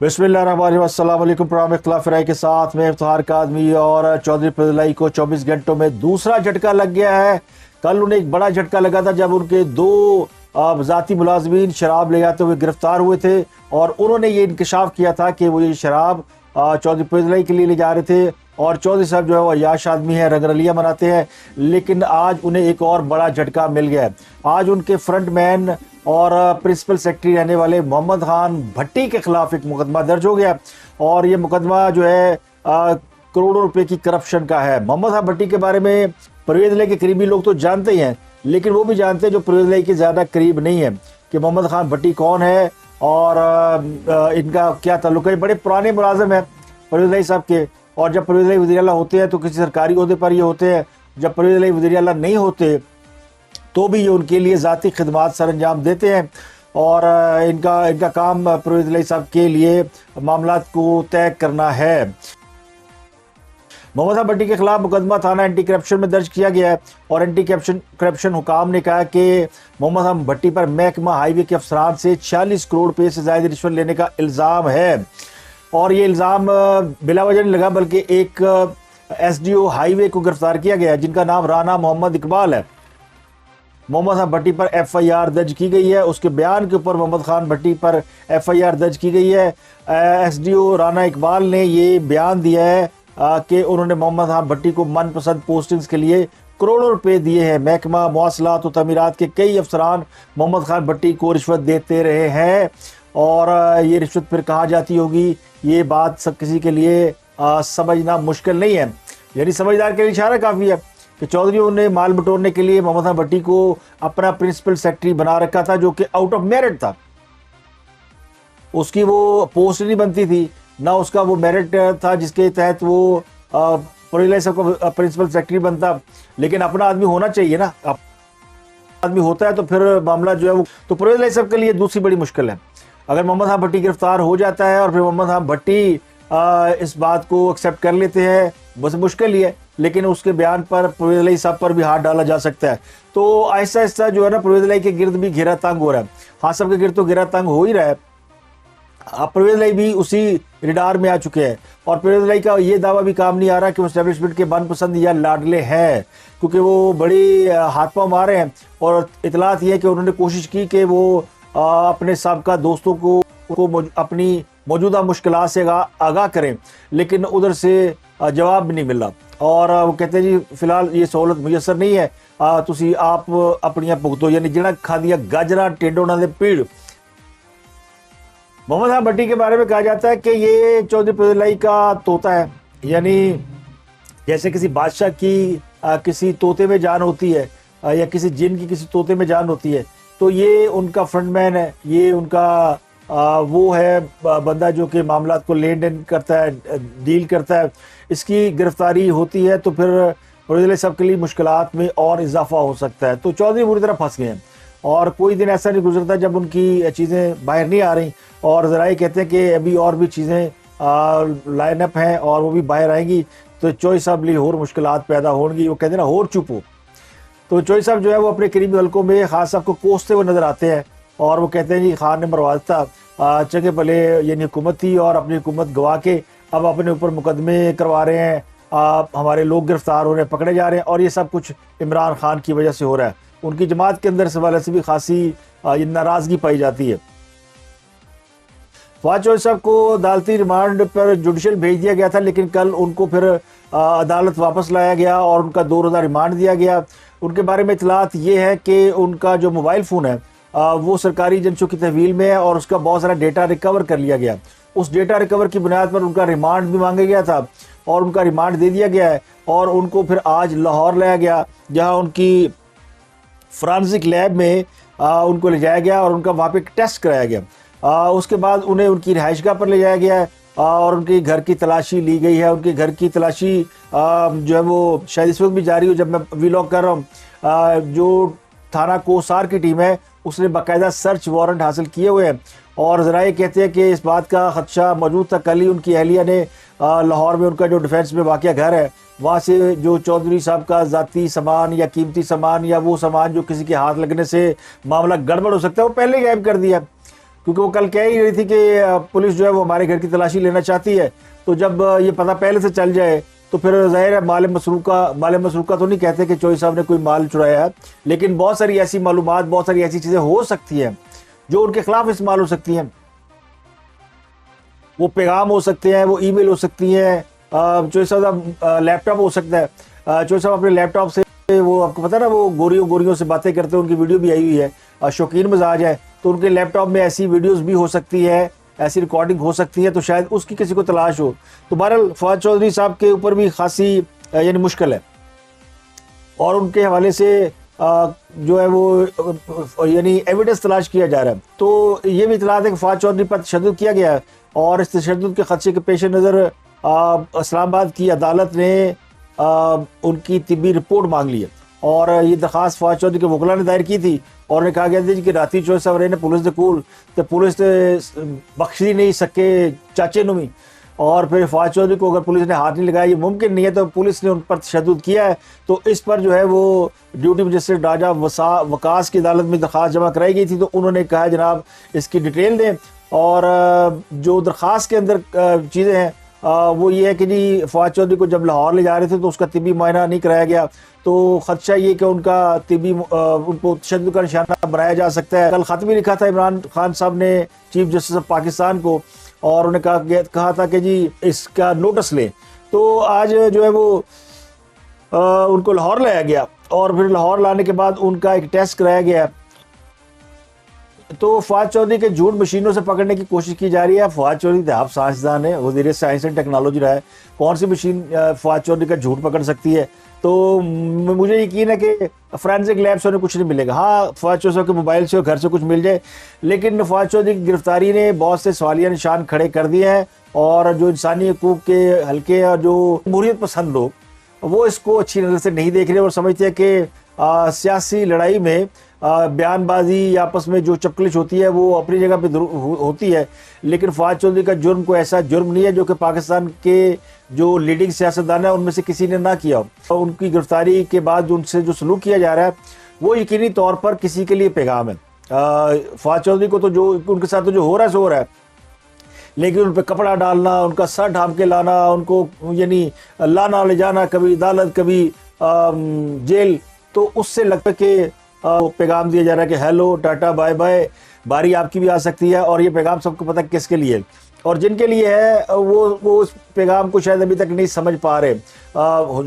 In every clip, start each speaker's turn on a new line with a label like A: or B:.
A: बिस्मिल्लाहिर्रहमानिर्रहीम। प्रोग्राम इख्तिलाफ राय के साथ में इफ्तिखार काज़मी और चौधरी फजलाई को 24 घंटों में दूसरा झटका लग गया है। कल उन्हें एक बड़ा झटका लगा था जब उनके दो ज़ाती मुलाजमीन शराब ले जाते हुए गिरफ्तार हुए थे और उन्होंने ये इंकशाफ किया था कि वो ये शराब चौधरी फजलाई के लिए ले जा रहे थे और चौधरी साहब जो है वो अय्याश आदमी है, रंगरलियाँ मनाते हैं। लेकिन आज उन्हें एक और बड़ा झटका मिल गया है। आज उनके फ्रंट मैन और प्रिंसिपल सेक्रेटरी रहने वाले मोहम्मद खान भट्टी के खिलाफ एक मुकदमा दर्ज हो गया और ये मुकदमा जो है करोड़ों रुपए की करप्शन का है। मोहम्मद खान भट्टी के बारे में परवेज़ इलाही के करीबी लोग तो जानते ही हैं, लेकिन वो भी जानते हैं जो परवेज़ इलाही के ज़्यादा करीब नहीं है कि मोहम्मद खान भट्टी कौन है और इनका क्या ताल्लुक है। बड़े पुराने मुलाजिम हैं परवेज़ इलाही साहब के, और जब परवेज़ इलाही वज़ीर आला होते हैं तो किसी सरकारी ओहदे पर ये होते हैं, जब परवेज़ इलाही वज़ीर आला नहीं होते तो भी ये उनके लिए ज़ाती खिदमात सर अंजाम देते हैं और इनका काम परवेज़ इलाही साहब के लिए मामलात को तय करना है। मोहम्मद खान भट्टी के खिलाफ मुकदमा थाना एंटी करप्शन में दर्ज किया गया है और एंटी करप्शन हुकाम ने कहा कि मोहम्मद खान भट्टी पर महकमा हाईवे के अफसरान से 40 करोड़ रुपये से ज़्यादा रिश्वत लेने का इल्ज़ाम है। और ये इल्ज़ाम बिला वजह नहीं लगा, बल्कि एक SDO हाईवे को गिरफ्तार किया गया है जिनका नाम राना मोहम्मद इकबाल है। मोहम्मद खान भट्टी पर FIR दर्ज की गई है। उसके बयान के ऊपर मोहम्मद खान भट्टी पर FIR दर्ज की गई है। SDO राना इकबाल ने ये बयान दिया है कि उन्होंने मोहम्मद खान भट्टी को मनपसंद पोस्टिंग्स के लिए करोड़ों रुपए दिए हैं। महकमा मवासलात और तमीरात के कई अफसरान मोहम्मद खान भट्टी को रिश्वत देते रहे हैं और ये रिश्वत फिर कहाँ जाती होगी, ये बात सब किसी के लिए समझना मुश्किल नहीं है। यानी समझदार के लिए इशारा काफ़ी है कि चौधरियों ने माल बटोरने के लिए मोहम्मद खान भट्टी को अपना प्रिंसिपल सेक्रेटरी बना रखा था, जो कि आउट ऑफ मेरिट था। उसकी वो पोस्ट नहीं बनती थी, ना उसका वो मेरिट था जिसके तहत वो परवेज़ इलाही साहब का प्रिंसिपल सेक्रेटरी बनता। लेकिन अपना आदमी होना चाहिए ना, आदमी होता है तो फिर मामला जो है वो, तो परवेज़ इलाही साहब के लिए दूसरी बड़ी मुश्किल है। अगर मोहम्मद खान भट्टी गिरफ्तार हो जाता है और फिर मोहम्मद खान भट्टी इस बात को एक्सेप्ट कर लेते हैं, बस मुश्किल ही है, लेकिन उसके बयान पर परवेज़ इलाही साहब पर भी हाथ डाला जा सकता है। तो आहिस्ता आहिस्ता जो है ना परवेज़ इलाही के गिर्द भी घेरा तंग हो रहा है। हाँ, सब के गिर्द तो घेरा तंग हो ही रहा है। अब परवेज़ इलाही भी उसी रिडार में आ चुके हैं और परवेज़ इलाही का ये दावा भी काम नहीं आ रहा कि वो एस्टेब्लिशमेंट के मनपसंद या लाडले हैं, क्योंकि वो बड़ी हाथ पाँव मारे हैं। और इतलात ये है कि उन्होंने कोशिश की कि वो अपने साबका दोस्तों को अपनी मौजूदा मुश्किलात से आगाह करें, लेकिन उधर से जवाब भी नहीं मिला और वो कहते हैं जी फिलहाल ये सहूलत मुयसर नहीं है, तुसी आप अपनियां भुगतो। यानी जिन्हें खादिया गाजरा टेंडो उन्होंने पीड़। मोहम्मद खान भट्टी के बारे में कहा जाता है कि ये चौधरी परवेज़ इलाही का तोता है। यानी जैसे किसी बादशाह की किसी तोते में जान होती है या किसी जिन की किसी तोते में जान होती है, तो ये उनका फ्रंटमैन है, ये उनका वो है बंदा जो कि मामलात को लेन देन करता है, डील करता है। इसकी गिरफ्तारी होती है तो फिर परवेज़ इलाही साहब के लिए मुश्किलात में और इजाफा हो सकता है। तो चौधरी बुरी तरह फंस गए हैं और कोई दिन ऐसा नहीं गुजरता जब उनकी चीज़ें बाहर नहीं आ रही और ज़राए कहते हैं कि अभी और भी चीज़ें लाइनअप हैं और वो भी बाहर आएंगी तो चौधरी साहब लिए और मुश्किलात पैदा होंगी। वो कहते हैं ना, और चुप हो। तो चौधरी साहब जो है वो अपने करीबी हल्कों में खास साहब को कोसते हुए नजर आते हैं और वो कहते हैं जी खान ने मरवा था, चंगे भले यानी हुकूमत थी और अपनी हुकूमत गवा के अब अपने ऊपर मुकदमे करवा रहे हैं, हमारे लोग गिरफ्तार हो रहे हैं, पकड़े जा रहे हैं और ये सब कुछ इमरान खान की वजह से हो रहा है। उनकी जमात के अंदर से वाले से भी खासी नाराज़गी पाई जाती है। फवाद चौधरी साहब को अदालती रिमांड पर जुडिशल भेज दिया गया था, लेकिन कल उनको फिर अदालत वापस लाया गया और उनका 2 रोज़ा रिमांड दिया गया। उनके बारे में इतलात ये है कि उनका जो मोबाइल फ़ोन है वो सरकारी एजेंसियों की तहवील में है और उसका बहुत सारा डेटा रिकवर कर लिया गया। उस डेटा रिकवर की बुनियाद पर उनका रिमांड भी मांगा गया था और उनका रिमांड दे दिया गया है और उनको फिर आज लाहौर लाया गया, जहाँ उनकी फ्रांसिक लैब में उनको ले जाया गया और उनका वहाँ पे टेस्ट कराया गया। उसके बाद उन्हें उनकी रिहाइशगाह पर ले जाया गया है और उनके घर की तलाशी ली गई है। उनके घर की तलाशी जो है वो शायद इस वक्त भी जारी हो जब मैं व्लॉग कर रहा हूँ। जो थाना कोसार की टीम है उसने बाकायदा सर्च वारंट हासिल किए हुए हैं और ज़राए कहते हैं कि इस बात का खदशा मौजूद था। कल ही उनकी अहलिया ने लाहौर में उनका जो डिफेंस में वाक़या घर है वहाँ से जो चौधरी साहब का ज़ाती सामान या कीमती सामान या वो सामान जो किसी के हाथ लगने से मामला गड़बड़ हो सकता है वो पहले गायब कर दिया। क्योंकि वो कल कह ही रही थी कि पुलिस जो है वो हमारे घर की तलाशी लेना चाहती है। तो जब ये पता पहले से चल जाए तो फिर जाहिर है माल मसरूका तो नहीं कहते कि चोई साहब ने कोई माल चुराया है, लेकिन बहुत सारी ऐसी मालूमात, बहुत सारी ऐसी चीज़ें हो सकती हैं जो उनके खिलाफ इस्तेमाल हो सकती हैं। वो पैगाम हो सकते हैं, वो ईमेल हो सकती हैं, चोई साहब लैपटॉप हो सकता है। चोई साहब अपने लैपटॉप से, वो आपको पता है ना, वो गोरियों से बातें करते हैं, उनकी वीडियो भी आई हुई है, शौकीन मिजाज है, तो उनके लैपटॉप में ऐसी वीडियोस भी हो सकती है, ऐसी रिकॉर्डिंग हो सकती है, तो शायद उसकी किसी को तलाश हो। तो बहरहाल फवाद चौधरी साहब के ऊपर भी खासी यानी मुश्किल है, और उनके हवाले से जो है वो यानी एविडेंस तलाश किया जा रहा है। तो ये भी इतलात है कि फवाद चौधरी पर तशद्दुद किया गया है, और इस तशद्दुद के खदशे के पेश नज़र इस्लामाबाद की अदालत ने उनकी तिब्बी रिपोर्ट मांग ली है, और ये दरखास्त फवाद चौधरी के वकला ने दायर की थी, और उन्हें कहा गया था कि राती चोई साहब ने पुलिस दे कोल तो पुलिस ने बख्शी नहीं सके चाचे नु भी, और फिर फवाद चौधरी को अगर पुलिस ने हाथ नहीं लगाया, ये मुमकिन नहीं है, तो पुलिस ने उन पर तशद्दुद किया है। तो इस पर जो है वो ड्यूटी मजिस्ट्रेट राजा वकास की अदालत में दरखास्त जमा कराई गई थी, तो उन्होंने कहा जनाब इसकी डिटेल दें, और जो दरखास्त के अंदर चीज़ें हैं वो ये है कि जी फवाद चौधरी को जब लाहौर ले जा रहे थे तो उसका तिब्बी मुआयना नहीं कराया गया, तो खदशा ये कि उनका तिब्बी उनको तशद्दुद का निशाना बनाया जा सकता है। कल खत भी लिखा था इमरान खान साहब ने चीफ जस्टिस ऑफ पाकिस्तान को, और उन्हें कहा था कि जी इसका नोटिस लें। तो आज जो है वो उनको लाहौर लाया गया, और फिर लाहौर लाने के बाद उनका एक टेस्ट कराया गया। तो फवाद चौधरी के झूठ मशीनों से पकड़ने की कोशिश की जा रही है। फवाद चौधरी आप साइंसदान है, वज़ीर साइंस एंड टेक्नोलॉजी रहा है, कौन सी मशीन फवाद चौधरी का झूठ पकड़ सकती है? तो मुझे यकीन है कि फोरेंसिक लैब से उन्हें कुछ नहीं मिलेगा। हाँ, फवाद चौधरी के मोबाइल से और घर से कुछ मिल जाए, लेकिन फवाद चौधरी की गिरफ्तारी ने बहुत से सवालिया निशान खड़े कर दिए हैं, और जो इंसानी हकूक़ के हल्के और जो जमहूरियत पसंद लोग वो इसको अच्छी नज़र से नहीं देख रहे, और समझते हैं कि सियासी लड़ाई में बयानबाजी आपस में जो चपकलिश होती है वो अपनी जगह पे होती है, लेकिन फवाद चौधरी का जुर्म कोई ऐसा जुर्म नहीं है जो कि पाकिस्तान के जो लीडिंग सियासतदान है उनमें से किसी ने ना किया हो। तो उनकी गिरफ्तारी के बाद उनसे जो सलूक किया जा रहा है वो यकीनी तौर पर किसी के लिए पैगाम है। फवाद चौधरी को तो जो उनके साथ तो जो हो रहा है सो हो रहा है, लेकिन उन पर कपड़ा डालना, उनका सर ढांप के लाना, उनको यानी लाना ले जाना, कभी अदालत कभी जेल, तो उससे लगता है कि पैगाम दिया जा रहा है कि हेलो टाटा बाय बाय, बारी आपकी भी आ सकती है। और ये पैगाम सबको पता है किसके लिए, और जिनके लिए है वो उस पैगाम को शायद अभी तक नहीं समझ पा रहे,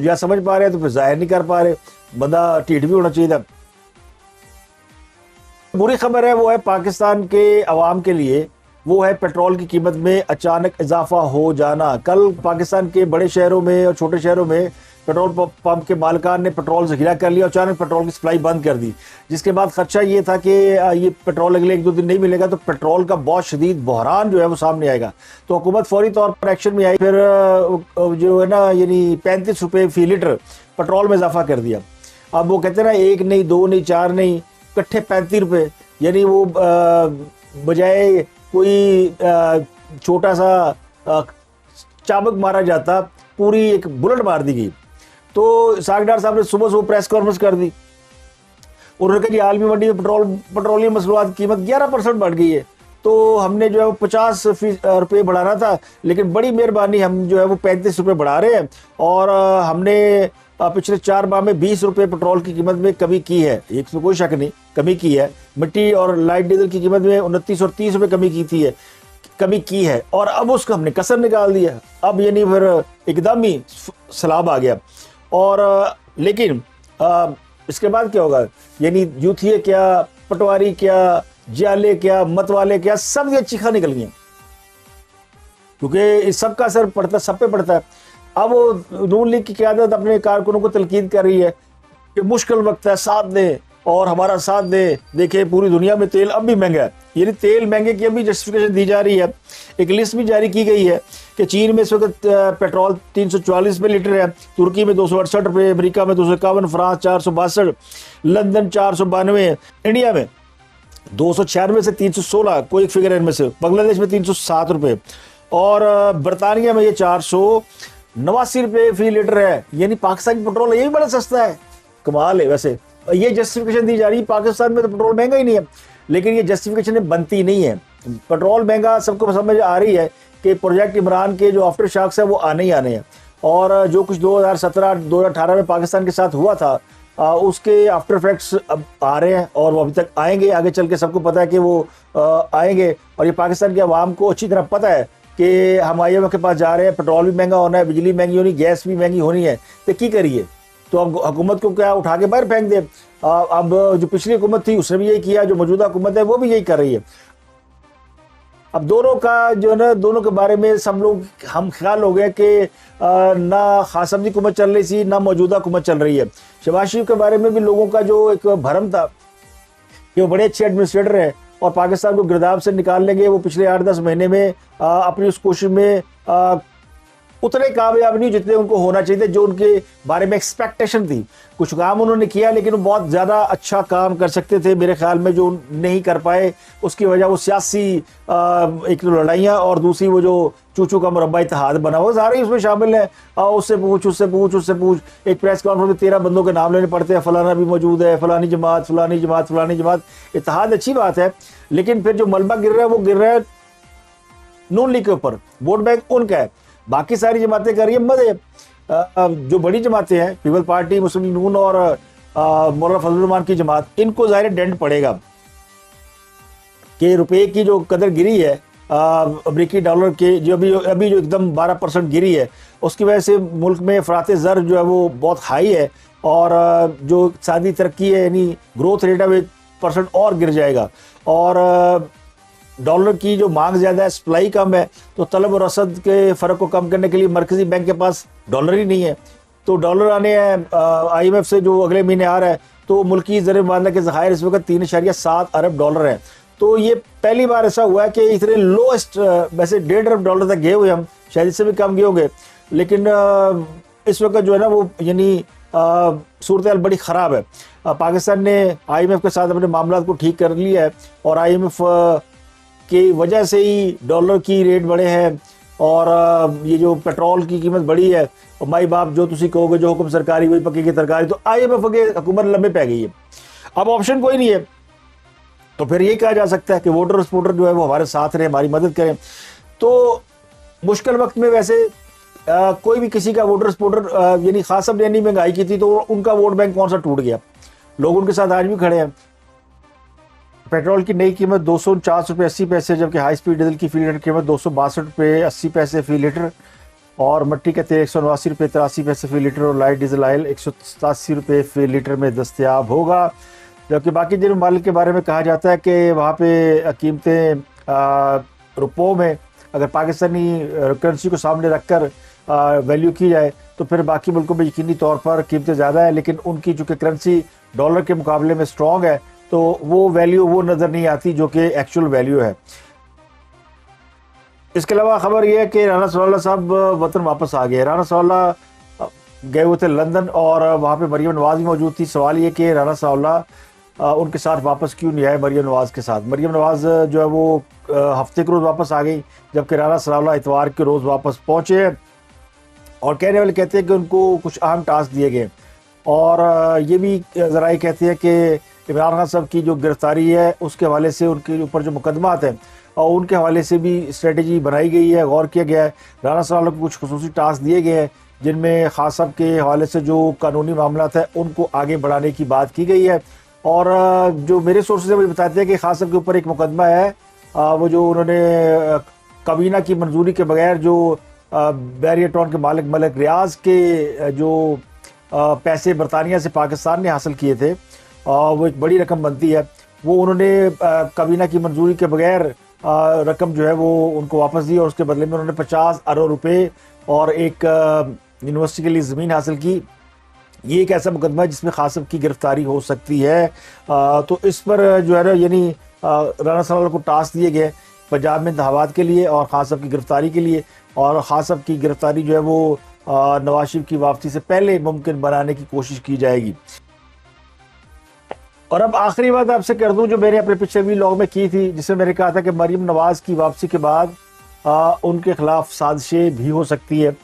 A: या समझ पा रहे तो फिर जाहिर नहीं कर पा रहे। बंदा ढीठ भी होना चाहिए था। बुरी खबर है वो है पाकिस्तान के अवाम के लिए, वो है पेट्रोल की कीमत में अचानक इजाफा हो जाना। कल पाकिस्तान के बड़े शहरों में और छोटे शहरों में पेट्रोल पंप के मालिकान ने पेट्रोल ज़ख़ीरा कर लिया, अचानक पेट्रोल की सप्लाई बंद कर दी, जिसके बाद खदशा ये था कि ये पेट्रोल अगले 1-2 दिन नहीं मिलेगा तो पेट्रोल का बहुत शदीद बहरान जो है वो सामने आएगा। तो हुकूमत फौरी तौर पर एक्शन में आई, फिर जो है ना यानी 35 रुपये फ़ी लीटर पेट्रोल में इजाफा कर दिया। अब वो कहते हैं ना 1 नहीं 2 नहीं 4 नहीं, इकट्ठे 35 रुपये, यानी वो बजाय कोई छोटा सा चाबुक मारा जाता, पूरी एक बुलेट मार दी गई। तो सागडार साहब ने सुबह प्रेस कॉन्फ्रेंस कर दी, उन्होंने कहा कि आलमी मंडी में पेट्रोलियम मसनूआत की कीमत 11% बढ़ गई है, तो हमने जो है वो 50 रुपये बढ़ाना था, लेकिन बड़ी मेहरबानी हम जो है वो 35 रुपये बढ़ा रहे हैं, और हमने पिछले 4 माह में 20 रुपये पेट्रोल की कीमत में कमी की है, एक तो कोई शक नहीं कमी की है। मिट्टी और लाइट डीजल की कीमत में 29 और 30 रुपये कमी की है, और अब उसका हमने कसर निकाल दिया। अब यानी फिर एकदम ही सलाब आ गया। और लेकिन इसके बाद क्या होगा, यानी यूथिये क्या, पटवारी क्या, जाले क्या, मतवाले क्या, सब ये चीखा निकल गई, क्योंकि इस सब का असर पड़ता सब पे पड़ता है। अब वो नून लीग की क़यादत अपने कारकुनों को तलकीद कर रही है कि मुश्किल वक्त है, साथ दें और हमारा साथ दें। देखिए पूरी दुनिया में तेल अब भी महंगा है, यानी तेल महंगे की अभी जस्टिफिकेशन दी जा रही है। एक लिस्ट भी जारी की गई है कि चीन में इस वक्त पेट्रोल 344 रुपये लीटर है, तुर्की में 268 रुपये, अमेरिका में 251, फ्रांस 462, लंदन 492, इंडिया में 296 से 316, कोई एक फिगर है इनमें से, बांग्लादेश में 307 रुपये, और बरतानिया में ये 489 रुपये फी लीटर है। यानी पाकिस्तान की पेट्रोल ये भी बड़ा सस्ता है, कमाल है। वैसे ये जस्टिफिकेशन दी जा रही है, पाकिस्तान में तो पेट्रोल महंगा ही नहीं है, लेकिन ये जस्टिफिकेशन बनती नहीं है। पेट्रोल महंगा सबको समझ आ रही है कि प्रोजेक्ट इमरान के जो आफ्टर शॉक्स है वो आने ही आने हैं, और जो कुछ 2017-2018 में पाकिस्तान के साथ हुआ था उसके आफ्टर इफेक्ट्स अब आ रहे हैं और वो अभी तक आएंगे, आगे चल के सबको पता है कि वो आएंगे। और ये पाकिस्तान के अवाम को अच्छी तरह पता है कि हम IMF के पास जा रहे हैं, पेट्रोल भी महंगा होना है, बिजली महंगी होनी, गैस भी महंगी होनी है, तो की करिए? तो अब हुकूमत को क्या उठा के बाहर फेंक दे? अब जो पिछली हुकूमत थी उसने भी यही किया, जो मौजूदा हुकूमत है वो भी यही कर रही है। अब दोनों का जो है ना, दोनों के बारे में सब लोग हम ख्याल हो गए कि ना खासम की हुकूमत चल रही थी ना मौजूदा हुकूमत चल रही है। शहबाज शरीफ के बारे में भी लोगों का जो एक भरम था कि वो बड़े अच्छे एडमिनिस्ट्रेटर हैं और पाकिस्तान को गिरदाव से निकाल लेंगे, वो पिछले 8-10 महीने में अपनी उस कोशिश में उतने कामयाब नहीं जितने उनको होना चाहिए, जो उनके बारे में एक्सपेक्टेशन थी। कुछ काम उन्होंने किया लेकिन वो बहुत ज़्यादा अच्छा काम कर सकते थे मेरे ख्याल में, जो नहीं कर पाए। उसकी वजह वो सियासी एक तो लड़ाइयाँ और दूसरी वो जो चूचू का मुरब्बा इत्तेहाद बना, वो सारे ही उसमें शामिल हैं। उससे पूछ उससे पूछ उससे पूछ, एक प्रेस कॉन्फ्रेंस में 13 बंदों के नाम लेने पड़ते हैं, फलाना भी मौजूद है, फलानी जमात फलानी जमात फलानी जमात। इत्तेहाद अच्छी बात है लेकिन फिर जो मलबा गिर रहा है वो गिर रहा है नून लीग के ऊपर, वोट बैंक उनका है, बाकी सारी जमातें कर रही है मजे। जो बड़ी जमातें हैं, पीपल पार्टी, मुस्लिम लीग नून और मौलाना फजलुर रहमान की जमात, इनको ज़ाहिर डेंट पड़ेगा कि रुपए की जो कदर गिरी है अमरीकी डॉलर के, जो अभी जो एकदम 12% गिरी है, उसकी वजह से मुल्क में अफरात ज़र जो है वो बहुत हाई है और जो इक़्तिसादी तरक्की है यानी ग्रोथ रेट है वो 1% और गिर जाएगा। और डॉलर की जो मांग ज़्यादा है, सप्लाई कम है, तो तलब और रसद के फ़र्क को कम करने के लिए मरकज़ी बैंक के पास डॉलर ही नहीं है। तो डॉलर आने हैं IMF से जो अगले महीने आ रहा है, तो मुल्की ज़र मुबादला के ज़खायर इस वक्त 3.7 अरब डॉलर हैं। तो ये पहली बार ऐसा हुआ है कि इतने लोएस्ट, वैसे 1.5 अरब डॉलर तक गए हुए हम, शायद इससे भी कम गए होंगे, लेकिन इस वक्त जो है ना वो यानी सूरत हाल बड़ी ख़राब है। पाकिस्तान ने IMF के साथ अपने मामला को ठीक कर लिया है और IMF की वजह से ही डॉलर की रेट बढ़े हैं और ये जो पेट्रोल की कीमत बढ़ी है। और माई बाप जो तुसी कहोगे, जो हुक्म सरकारी वही पकेगी तरकारी, तो IMF के हुकूमत लंबे पै गई है। अब ऑप्शन कोई नहीं है, तो फिर ये कहा जा सकता है कि वोटर सपोर्टर जो है वो हमारे साथ रहे, हमारी मदद करें। तो मुश्किल वक्त में वैसे कोई भी किसी का वोटर सपोर्टर, यानी खासम ने नहीं महंगाई की थी तो उनका वोट बैंक कौन सा टूट गया, लोग उनके साथ आज भी खड़े हैं। पेट्रोल की नई कीमत 249 रुपये 80 पैसे, जबकि हाई स्पीड डीजल की फी लीटर कीमत 262 रुपये 80 पैसे फी लीटर, और मट्टी का तेल 189 रुपये 83 पैसे फी लीटर, और लाइट डीजल ऑयल 187 रुपये फी लीटर में दस्तयाब होगा। जबकि बाकी जिन ममालिक के बारे में कहा जाता है कि वहाँ पे कीमतें रुपयों में अगर पाकिस्तानी करेंसी को सामने रखकर वैल्यू की जाए तो फिर बाकी मुल्कों में यकीनी तौर पर कीमतें ज़्यादा है, लेकिन उनकी चूँकि करेंसी डॉलर के मुकाबले में स्ट्रॉन्ग है तो वो वैल्यू वो नज़र नहीं आती जो कि एक्चुअल वैल्यू है। इसके अलावा खबर यह है कि राना सनाउल्लाह साहब वतन वापस आ गए। राना सनाउल्लाह गए हुए थे लंदन और वहाँ पे मरियम नवाज़ भी मौजूद थी। सवाल ये कि राना सनाउल्लाह उनके साथ वापस क्यों नहीं आए मरियम नवाज़ के साथ। मरियम नवाज़ जो है वो हफ्ते के रोज़ वापस आ गई, जबकि राना सनाउल्लाह इतवार के रोज़ वापस पहुँचे और कहने वाले कहते हैं कि उनको कुछ अहम टास्क दिए गए। और ये भी ज़रा कहते हैं कि इमरान खान साहब की जो गिरफ्तारी है उसके हवाले से उनके ऊपर जो मुकदमात हैं और उनके हवाले से भी स्ट्रेटजी बनाई गई है, गौर किया गया है। राना सनाउल्लाह को कुछ खुसूसी टास्क दिए गए हैं जिनमें खास साहब के हवाले से जो कानूनी मामलात है उनको आगे बढ़ाने की बात की गई है। और जो मेरे सोर्सेज मुझे बताते हैं कि खास साहब के ऊपर एक मुकदमा है, वो जो उन्होंने काबीना की मंजूरी के बगैर जो बैरियर टाउन के मालिक मलिक रियाज के जो पैसे बरतानिया से पाकिस्तान ने हासिल किए थे, वो एक बड़ी रकम बनती है, वो उन्होंने काबीना की मंजूरी के बगैर रकम जो है वो उनको वापस दी और उसके बदले में उन्होंने 50 अरब रुपए और एक यूनिवर्सिटी के लिए ज़मीन हासिल की। ये एक ऐसा मुकदमा है जिसमें खासिब की गिरफ्तारी हो सकती है। तो इस पर जो है ना यानी राना सनाउल्लाह को टास्क दिए गए पंजाब में इंतखाबात के लिए और खासिब की गिरफ्तारी के लिए, और खासिब की गिरफ्तारी जो है वो नवाज शरीफ की वापसी से पहले मुमकिन बनाने की कोशिश की जाएगी। और अब आखिरी बात आपसे कर दूं जो मैंने अपने पिछले व्लॉग में की थी, जिसमें मैंने कहा था कि मरियम नवाज़ की वापसी के बाद उनके खिलाफ साजिशें भी हो सकती है,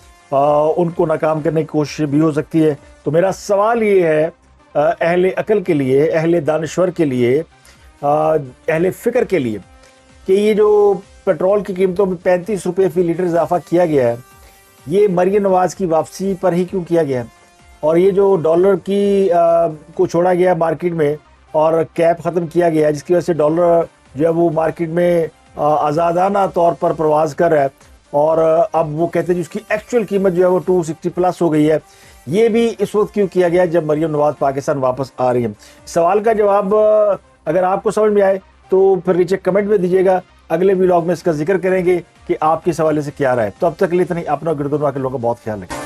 A: उनको नाकाम करने की कोशिश भी हो सकती है। तो मेरा सवाल ये है अहले अकल के लिए, अहले दानश्वर के लिए, अहले फ़िक्र के लिए कि ये जो पेट्रोल की कीमतों में 35 रुपये फी लीटर इजाफा किया गया है, ये मरियम नवाज की वापसी पर ही क्यों किया गया है? और ये जो डॉलर की को छोड़ा गया मार्केट में और कैप ख़त्म किया गया है, जिसकी वजह से डॉलर जो है वो मार्केट में आज़ादाना तौर पर प्रवास कर रहा है, और अब वो कहते हैं जिसकी एक्चुअल कीमत जो है वो 260 प्लस हो गई है, ये भी इस वक्त क्यों किया गया जब मरियम नवाज पाकिस्तान वापस आ रही है? सवाल का जवाब अगर आपको समझ में आए तो फिर नीचे कमेंट में दीजिएगा। अगले व्लॉग में इसका जिक्र करेंगे कि आपके सवाल से क्या रहा है। तो अब तक के लिए इतना ही। अपना गिरदोनवा के लोगों का बहुत ख्याल रखें।